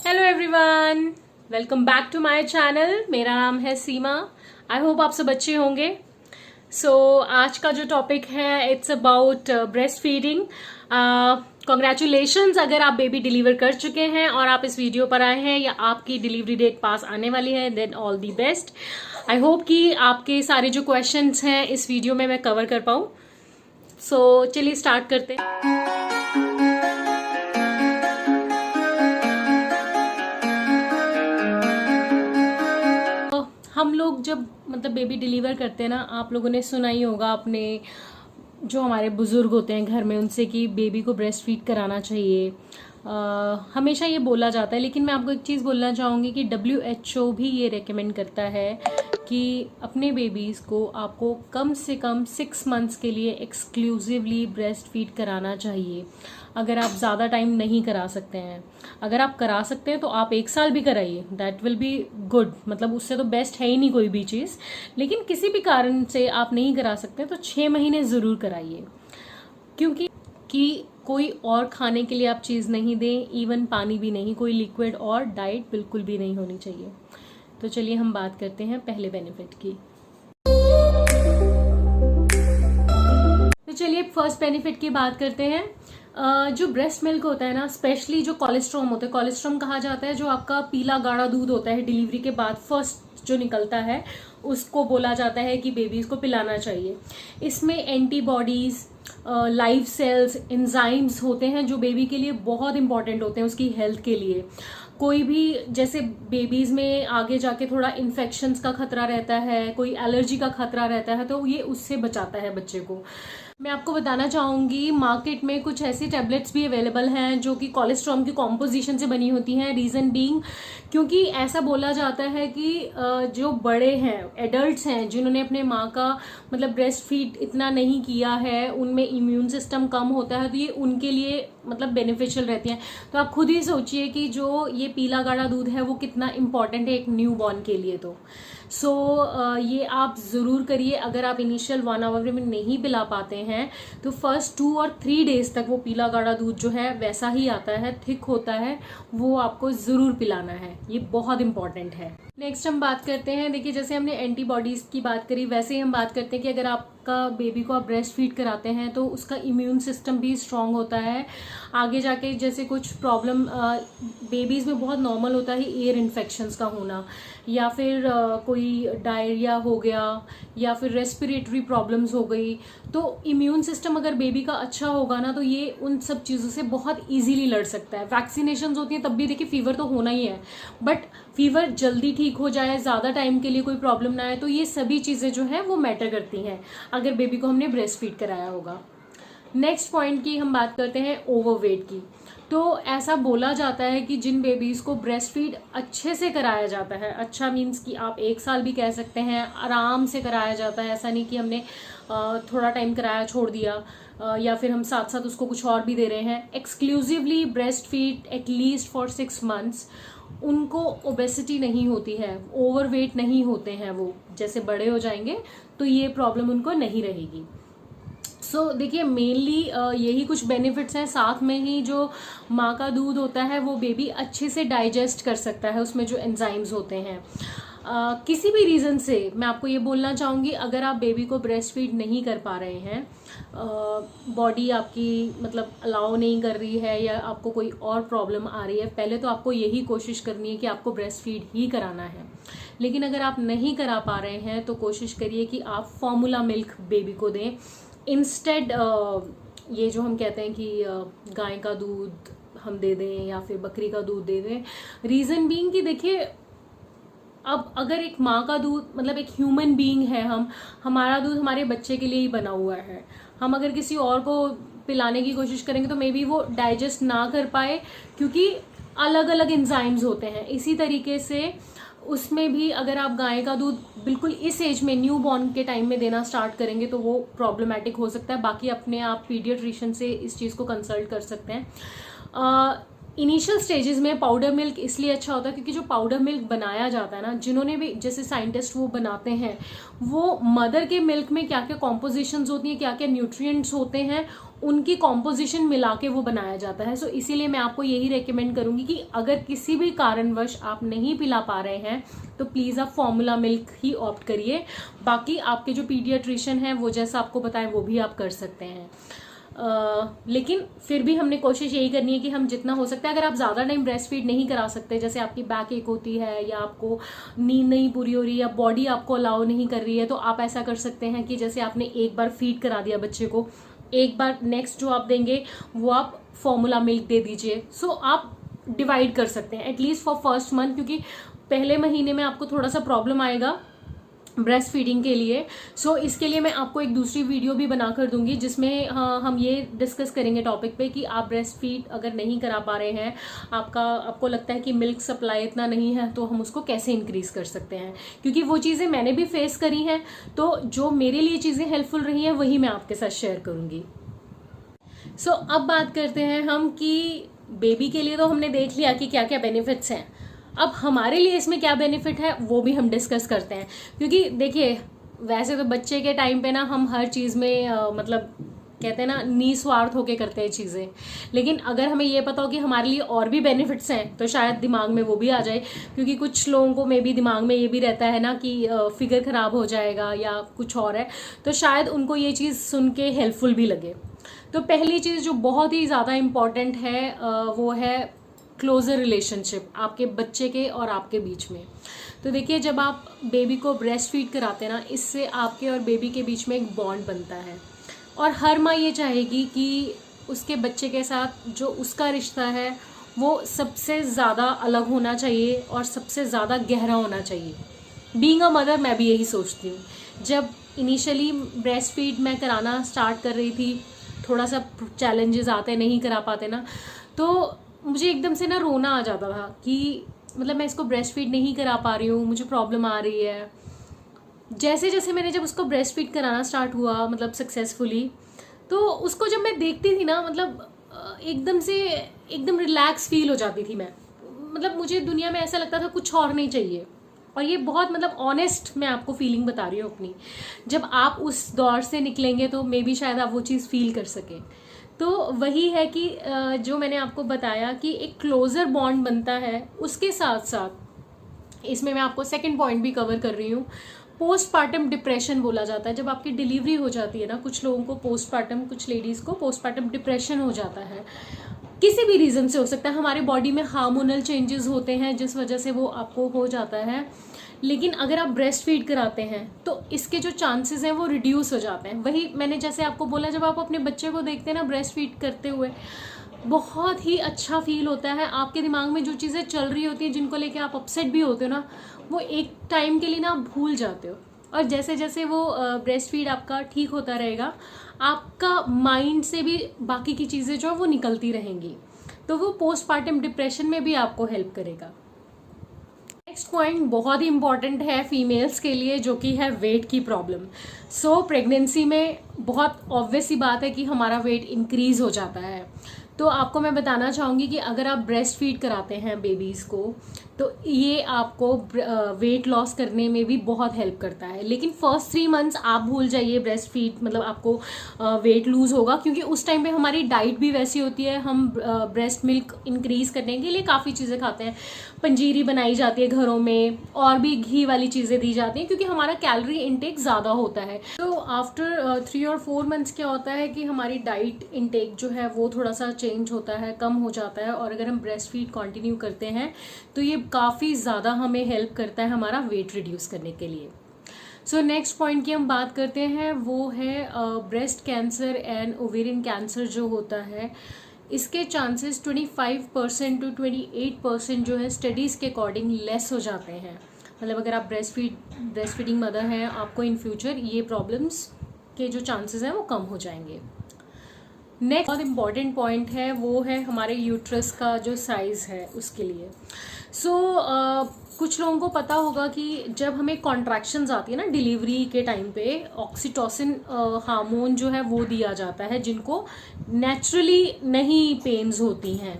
Hello everyone, welcome back to my channel. मेरा नाम है सीमा। आई होप आप सब अच्छे होंगे। आज का जो टॉपिक है it's about breast feeding. Congratulations अगर आप बेबी डिलीवर कर चुके हैं और आप इस वीडियो पर आए हैं या आपकी डिलीवरी डेट पास आने वाली है, then all the best. I hope कि आपके सारे जो क्वेश्चंस हैं इस वीडियो में मैं कवर कर पाऊँ। चलिए स्टार्ट करते हैं। हम लोग जब बेबी डिलीवर करते हैं ना, आप लोगों ने सुना ही होगा अपने जो हमारे बुजुर्ग होते हैं घर में उनसे कि बेबी को ब्रेस्ट फीड कराना चाहिए। हमेशा ये बोला जाता है, लेकिन मैं आपको एक चीज़ बोलना चाहूँगी कि WHO भी ये रेकमेंड करता है कि अपने बेबीज़ को आपको कम से कम 6 मंथ्स के लिए एक्सक्लूसिवली ब्रेस्ट फीड कराना चाहिए। अगर आप ज़्यादा टाइम नहीं करा सकते हैं, अगर आप करा सकते हैं तो आप 1 साल भी कराइए, दैट विल बी गुड। उससे तो बेस्ट है ही नहीं कोई भी चीज़। लेकिन किसी भी कारण से आप नहीं करा सकते तो 6 महीने ज़रूर कराइए, क्योंकि कोई और खाने के लिए आप चीज़ नहीं दें, इवन पानी भी नहीं, कोई लिक्विड और डाइट बिल्कुल भी नहीं होनी चाहिए। तो चलिए हम बात करते हैं पहले बेनिफिट की। तो चलिए फर्स्ट बेनिफिट की बात करते हैं। जो ब्रेस्ट मिल्क होता है ना, स्पेशली जो कोलेस्ट्रॉम होता है, कोलेस्ट्रॉम कहा जाता है जो आपका पीला गाढ़ा दूध होता है डिलीवरी के बाद फर्स्ट जो निकलता है, उसको बोला जाता है कि बेबीज को पिलाना चाहिए। इसमें एंटीबॉडीज, लाइव सेल्स, एंजाइम्स होते हैं जो बेबी के लिए बहुत इंपॉर्टेंट होते हैं उसकी हेल्थ के लिए। कोई भी जैसे बेबीज में आगे जाके थोड़ा इन्फेक्शंस का खतरा रहता है, कोई एलर्जी का खतरा रहता है, तो ये उससे बचाता है बच्चे को। मैं आपको बताना चाहूँगी मार्केट में कुछ ऐसी टैबलेट्स भी अवेलेबल हैं जो कि कोलेस्ट्रॉम की कॉम्पोजिशन से बनी होती हैं। रीज़न बीइंग क्योंकि ऐसा बोला जाता है कि जो बड़े हैं, एडल्ट्स हैं, जिन्होंने अपने माँ का ब्रेस्ट फीड इतना नहीं किया है, उनमें इम्यून सिस्टम कम होता है, तो ये उनके लिए बेनिफिशियल रहती हैं। तो आप खुद ही सोचिए कि जो ये पीला गाढ़ा दूध है वो कितना इंपॉर्टेंट है एक न्यू बॉर्न के लिए। तो ये आप ज़रूर करिए। अगर आप इनिशियल 1 आवर में नहीं पिला पाते हैं तो फर्स्ट 2 और 3 डेज तक वो पीला गाढ़ा दूध जो है वैसा ही आता है, थिक होता है, वो आपको ज़रूर पिलाना है। ये बहुत इंपॉर्टेंट है। नेक्स्ट हम बात करते हैं, देखिए जैसे हमने एंटीबॉडीज़ की बात करी, वैसे ही हम बात करते हैं कि अगर आपका बेबी को आप ब्रेस्ट फीड कराते हैं तो उसका इम्यून सिस्टम भी स्ट्रांग होता है। आगे जाके जैसे कुछ प्रॉब्लम बेबीज़ में बहुत नॉर्मल होता है ईयर इन्फेक्शंस का होना, या फिर कोई डायरिया हो गया, या फिर रेस्पिरेटरी प्रॉब्लम्स हो गई, तो इम्यून सिस्टम अगर बेबी का अच्छा होगा ना तो ये उन सब चीज़ों से बहुत इजीली लड़ सकता है। वैक्सीनेशन होती हैं तब भी देखिए फीवर तो होना ही है, बट फीवर जल्दी ठीक हो जाए, ज़्यादा टाइम के लिए कोई प्रॉब्लम ना आए, तो ये सभी चीज़ें जो हैं वो मैटर करती हैं अगर बेबी को हमने ब्रेस्ट फीड कराया होगा। नेक्स्ट पॉइंट की हम बात करते हैं ओवरवेट की। तो ऐसा बोला जाता है कि जिन बेबीज़ को ब्रेस्ट फीड अच्छे से कराया जाता है, अच्छा मीन्स कि आप 1 साल भी कह सकते हैं, आराम से कराया जाता है, ऐसा नहीं कि हमने थोड़ा टाइम कराया छोड़ दिया, या फिर हम साथ साथ उसको कुछ और भी दे रहे हैं। Exclusively breast feed at least for 6 months, उनको ओबेसिटी नहीं होती है, ओवरवेट नहीं होते हैं वो। जैसे बड़े हो जाएंगे तो ये प्रॉब्लम उनको नहीं रहेगी। देखिए मेनली यही कुछ बेनिफिट्स हैं। साथ में ही जो माँ का दूध होता है वो बेबी अच्छे से डाइजेस्ट कर सकता है, उसमें जो एंजाइम्स होते हैं। किसी भी रीज़न से मैं आपको ये बोलना चाहूँगी, अगर आप बेबी को ब्रेस्ट फीड नहीं कर पा रहे हैं, बॉडी आपकी अलाउ नहीं कर रही है, या आपको कोई और प्रॉब्लम आ रही है, पहले तो आपको यही कोशिश करनी है कि आपको ब्रेस्ट फीड ही कराना है। लेकिन अगर आप नहीं करा पा रहे हैं तो कोशिश करिए कि आप फॉर्मूला मिल्क बेबी को दें इंस्टेड ये जो हम कहते हैं कि गाय का दूध हम दे दें या फिर बकरी का दूध दे दें। रीज़न बीइंग कि देखिए अब अगर एक माँ का दूध एक ह्यूमन बीइंग है, हमारा दूध हमारे बच्चे के लिए ही बना हुआ है। हम अगर किसी और को पिलाने की कोशिश करेंगे तो मे बी वो डाइजेस्ट ना कर पाए, क्योंकि अलग अलग एंजाइम्स होते हैं। इसी तरीके से उसमें भी अगर आप गाय का दूध बिल्कुल इस एज में न्यू बॉर्न के टाइम में देना स्टार्ट करेंगे तो वो प्रॉब्लमेटिक हो सकता है। बाकी अपने आप पीडियाट्रिशियन से इस चीज़ को कंसल्ट कर सकते हैं। इनिशियल स्टेजेस में पाउडर मिल्क इसलिए अच्छा होता है क्योंकि जो पाउडर मिल्क बनाया जाता है ना, जिन्होंने भी, जैसे साइंटिस्ट वो बनाते हैं, वो मदर के मिल्क में क्या क्या कॉम्पोजिशंस होती हैं, क्या क्या न्यूट्रिएंट्स होते हैं, उनकी कॉम्पोजिशन मिला के वो बनाया जाता है। सो इसीलिए मैं आपको यही रेकमेंड करूंगी कि अगर किसी भी कारणवश आप नहीं पिला पा रहे हैं तो प्लीज़ आप फॉर्मूला मिल्क ही ऑप्ट करिए। बाकी आपके जो पीडियाट्रिशियन हैं वो जैसा आपको बताएं वो भी आप कर सकते हैं। लेकिन फिर भी हमने कोशिश यही करनी है कि हम जितना हो सकता है, अगर आप ज़्यादा टाइम ब्रेस्ट फीड नहीं करा सकते, जैसे आपकी बैक एक होती है या आपको नींद नहीं पूरी हो रही है या बॉडी आपको अलाउ नहीं कर रही है, तो आप ऐसा कर सकते हैं कि जैसे आपने एक बार फीड करा दिया बच्चे को, एक बार नेक्स्ट जो आप देंगे वो आप फॉर्मूला मिल्क दे दीजिए। सो आप डिवाइड कर सकते हैं एटलीस्ट फॉर फर्स्ट मंथ, क्योंकि पहले महीने में आपको थोड़ा सा प्रॉब्लम आएगा ब्रेस्ट फीडिंग के लिए। सो इसके लिए मैं आपको एक दूसरी वीडियो भी बना कर दूंगी जिसमें हम ये डिस्कस करेंगे टॉपिक पे कि आप ब्रेस्ट फीड अगर नहीं करा पा रहे हैं, आपको लगता है कि मिल्क सप्लाई इतना नहीं है, तो हम उसको कैसे इंक्रीज कर सकते हैं, क्योंकि वो चीज़ें मैंने भी फेस करी हैं। तो जो मेरे लिए चीज़ें हेल्पफुल रही हैं वही मैं आपके साथ शेयर करूंगी। सो अब बात करते हैं हम कि बेबी के लिए तो हमने देख लिया कि क्या क्या बेनिफिट्स हैं, अब हमारे लिए इसमें क्या बेनिफिट है वो भी हम डिस्कस करते हैं। क्योंकि देखिए, वैसे तो बच्चे के टाइम पे ना हम हर चीज़ में मतलब कहते हैं ना निस्वार्थ होके करते हैं चीज़ें, लेकिन अगर हमें ये पता हो कि हमारे लिए और भी बेनिफिट्स हैं तो शायद दिमाग में वो भी आ जाए। क्योंकि कुछ लोगों को मे भी दिमाग में ये भी रहता है ना कि फिगर ख़राब हो जाएगा या कुछ और है, तो शायद उनको ये चीज़ सुन के हेल्पफुल भी लगे। तो पहली चीज़ जो बहुत ही ज़्यादा इम्पॉर्टेंट है वो है क्लोजर रिलेशनशिप आपके बच्चे के और आपके बीच में। तो देखिए, जब आप बेबी को ब्रेस्ट फीड कराते हैं ना, इससे आपके और बेबी के बीच में एक बॉन्ड बनता है, और हर माँ ये चाहेगी कि उसके बच्चे के साथ जो उसका रिश्ता है वो सबसे ज़्यादा अलग होना चाहिए और सबसे ज़्यादा गहरा होना चाहिए। बीइंग अ मदर मैं भी यही सोचती हूँ। जब इनिशियली ब्रेस्ट फीड मैं कराना स्टार्ट कर रही थी, थोड़ा सा चैलेंजेस आते, नहीं करा पाते ना, तो मुझे एकदम से ना रोना आ जाता था कि मतलब मैं इसको ब्रेस्ट फीड नहीं करा पा रही हूँ, मुझे प्रॉब्लम आ रही है। जैसे जैसे मैंने जब उसको ब्रेस्ट फीड कराना स्टार्ट हुआ मतलब सक्सेसफुली, तो उसको जब मैं देखती थी ना, मतलब एकदम रिलैक्स फील हो जाती थी मैं। मतलब मुझे दुनिया में ऐसा लगता था कुछ और नहीं चाहिए। और ये बहुत मतलब ऑनेस्ट मैं आपको फीलिंग बता रही हूँ अपनी। जब आप उस दौर से निकलेंगे तो मे बी शायद आप वो चीज़ फील कर सकें। तो वही है कि जो मैंने आपको बताया कि एक क्लोजर बॉन्ड बनता है। उसके साथ साथ इसमें मैं आपको सेकंड पॉइंट भी कवर कर रही हूँ, पोस्टपार्टम डिप्रेशन बोला जाता है। जब आपकी डिलीवरी हो जाती है ना, कुछ लोगों को पोस्टपार्टम, कुछ लेडीज़ को पोस्टपार्टम डिप्रेशन हो जाता है। किसी भी रीज़न से हो सकता है, हमारे बॉडी में हार्मोनल चेंजेस होते हैं जिस वजह से वो आपको हो जाता है। लेकिन अगर आप ब्रेस्ट फीड कराते हैं तो इसके जो चांसेस हैं वो रिड्यूस हो जाते हैं। वही मैंने जैसे आपको बोला, जब आप अपने बच्चे को देखते हैं ना ब्रेस्ट फीड करते हुए, बहुत ही अच्छा फील होता है। आपके दिमाग में जो चीज़ें चल रही होती हैं, जिनको लेके आप अपसेट भी होते हो ना, वो एक टाइम के लिए ना आप भूल जाते हो। और जैसे जैसे वो ब्रेस्ट फीड आपका ठीक होता रहेगा, आपका माइंड से भी बाकी की चीज़ें जो है वो निकलती रहेंगी, तो वो पोस्टपार्टम डिप्रेशन में भी आपको हेल्प करेगा। नेक्स्ट पॉइंट बहुत ही इंपॉर्टेंट है फीमेल्स के लिए, जो कि है वेट की प्रॉब्लम। सो प्रेगनेंसी में बहुत ऑब्वियस सी बात है कि हमारा वेट इंक्रीज हो जाता है। तो आपको मैं बताना चाहूँगी कि अगर आप ब्रेस्ट फीड कराते हैं बेबीज़ को, तो ये आपको वेट लॉस करने में भी बहुत हेल्प करता है। लेकिन फर्स्ट 3 मंथ्स आप भूल जाइए ब्रेस्ट फीड, मतलब आपको वेट लूज़ होगा, क्योंकि उस टाइम पे हमारी डाइट भी वैसी होती है। हम ब्रेस्ट मिल्क इंक्रीज़ करने के लिए काफ़ी चीज़ें खाते हैं। पंजीरी बनाई जाती है घरों में, और भी घी वाली चीज़ें दी जाती हैं, क्योंकि हमारा कैलोरी इनटेक ज़्यादा होता है। तो आफ्टर 3 और 4 मंथ्स क्या होता है कि हमारी डाइट इनटेक जो है वो थोड़ा सा चेंज होता है, कम हो जाता है। और अगर हम ब्रेस्ट फीड कंटिन्यू करते हैं तो ये काफ़ी ज़्यादा हमें हेल्प करता है हमारा वेट रिड्यूस करने के लिए। सो नेक्स्ट पॉइंट की हम बात करते हैं, वो है breast cancer and ovarian cancer जो होता है, इसके चांसेस 25% टू 28% जो है स्टडीज़ के अकॉर्डिंग लेस हो जाते हैं। मतलब अगर आप ब्रेस्ट फीडिंग मदर हैं, आपको इन फ्यूचर ये प्रॉब्लम्स के जो चांसेस हैं वो कम हो जाएंगे। नेक्स्ट बहुत इम्पॉर्टेंट पॉइंट है, वो है हमारे यूट्रस का जो साइज़ है उसके लिए। कुछ लोगों को पता होगा कि जब हमें कॉन्ट्रैक्शंस आती है ना डिलीवरी के टाइम पे, ऑक्सीटोसिन हार्मोन जो है वो दिया जाता है, जिनको नेचुरली नहीं पेन्स होती हैं।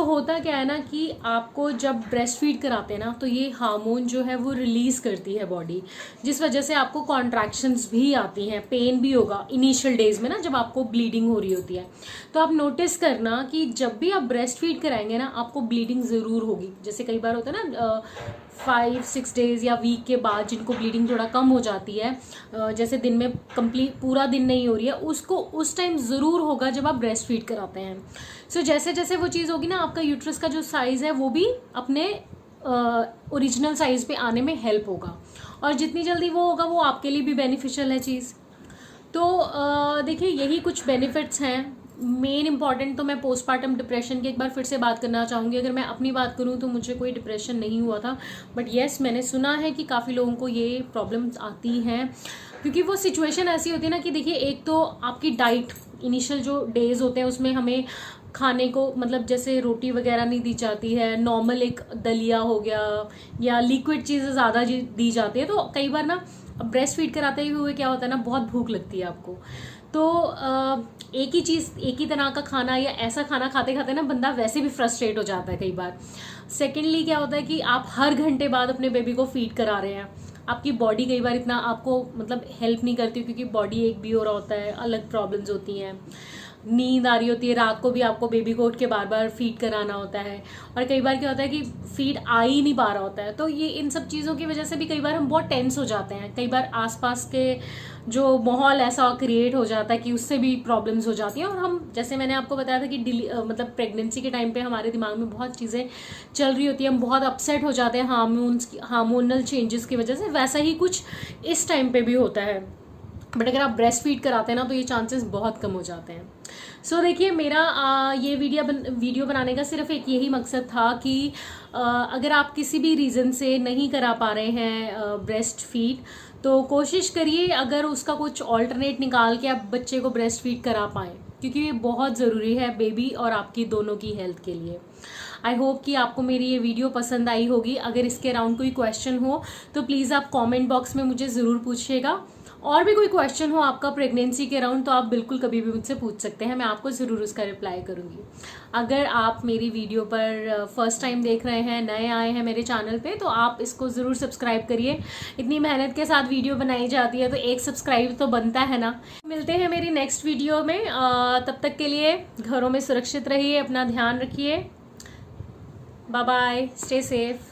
होता क्या है ना कि आपको जब ब्रेस्ट फीड कराते हैं ना तो ये हार्मोन जो है वो रिलीज करती है बॉडी, जिस वजह से आपको कॉन्ट्रैक्शंस भी आती हैं, पेन भी होगा इनिशियल डेज में ना जब आपको ब्लीडिंग हो रही होती है। तो आप नोटिस करना कि जब भी आप ब्रेस्ट फीड कराएंगे ना आपको ब्लीडिंग ज़रूर होगी। जैसे कई बार होता है ना 5-6 डेज या वीक के बाद जिनको ब्लीडिंग थोड़ा कम हो जाती है, जैसे दिन में कंप्लीट पूरा दिन नहीं हो रही है, उसको उस टाइम ज़रूर होगा जब आप ब्रेस्ट फीड कराते हैं। जैसे जैसे वो चीज़ होगी ना आपका यूट्रस का जो साइज़ है वो भी अपने ओरिजिनल साइज़ पे आने में हेल्प होगा, और जितनी जल्दी वो होगा वो आपके लिए भी बेनिफिशियल है चीज़। तो देखिए यही कुछ बेनिफिट्स हैं। मेन इंपॉर्टेंट तो मैं पोस्टपार्टम डिप्रेशन की एक बार फिर से बात करना चाहूँगी। अगर मैं अपनी बात करूँ तो मुझे कोई डिप्रेशन नहीं हुआ था, बट येस मैंने सुना है कि काफ़ी लोगों को ये प्रॉब्लम्स आती हैं, क्योंकि वो सिचुएशन ऐसी होती है ना कि देखिए एक तो आपकी डाइट इनिशियल जो डेज होते हैं उसमें हमें खाने को मतलब जैसे रोटी वगैरह नहीं दी जाती है, नॉर्मल एक दलिया हो गया या लिक्विड चीज़ें ज़्यादा दी जाती है। तो कई बार ना ब्रेस्ट फीड कराते हुए क्या होता है ना बहुत भूख लगती है आपको, तो एक ही चीज़ एक ही तरह का खाना या ऐसा खाना खाते खाते ना बंदा वैसे भी फ्रस्ट्रेट हो जाता है कई बार। सेकेंडली क्या होता है कि आप हर घंटे बाद अपने बेबी को फीड करा रहे हैं, आपकी बॉडी कई बार इतना आपको मतलब हेल्प नहीं करती, क्योंकि बॉडी एक भी हो रहा होता है, अलग प्रॉब्लम्स होती हैं, नींद आ रही होती है, रात को भी आपको बेबी को उठ के बार बार फीड कराना होता है, और कई बार क्या होता है कि फीड आ ही नहीं पा रहा होता है। तो ये इन सब चीज़ों की वजह से भी कई बार हम बहुत टेंस हो जाते हैं, कई बार आसपास के जो माहौल ऐसा क्रिएट हो जाता है कि उससे भी प्रॉब्लम्स हो जाती हैं। और हम जैसे मैंने आपको बताया था कि मतलब प्रेगनेंसी के टाइम पे हमारे दिमाग में बहुत चीज़ें चल रही होती है, हम बहुत अपसेट हो जाते हैं हार्मोनल चेंजेस की वजह से, वैसा ही कुछ इस टाइम पे भी होता है। बट अगर आप ब्रेस्ट फीड कराते हैं ना तो ये चांसेस बहुत कम हो जाते हैं। देखिए मेरा ये वीडियो बनाने का सिर्फ एक यही मकसद था कि अगर आप किसी भी रीज़न से नहीं करा पा रहे हैं ब्रेस्ट फीड, तो कोशिश करिए अगर उसका कुछ ऑल्टरनेट निकाल के आप बच्चे को ब्रेस्ट फीड करा पाएँ, क्योंकि ये बहुत ज़रूरी है बेबी और आपकी दोनों की हेल्थ के लिए। आई होप कि आपको मेरी ये वीडियो पसंद आई होगी। अगर इसके अराउंड कोई क्वेश्चन हो तो प्लीज़ आप कमेंट बॉक्स में मुझे ज़रूर पूछिएगा। और भी कोई क्वेश्चन हो आपका प्रेगनेंसी के अराउंड तो आप बिल्कुल कभी भी मुझसे पूछ सकते हैं, मैं आपको ज़रूर उसका रिप्लाई करूँगी। अगर आप मेरी वीडियो पर फर्स्ट टाइम देख रहे हैं, नए आए हैं मेरे चैनल पे, तो आप इसको ज़रूर सब्सक्राइब करिए। इतनी मेहनत के साथ वीडियो बनाई जाती है तो एक सब्सक्राइब तो बनता है ना। मिलते हैं मेरी नेक्स्ट वीडियो में, तब तक के लिए घरों में सुरक्षित रहिए, अपना ध्यान रखिए। Bye bye, stay safe.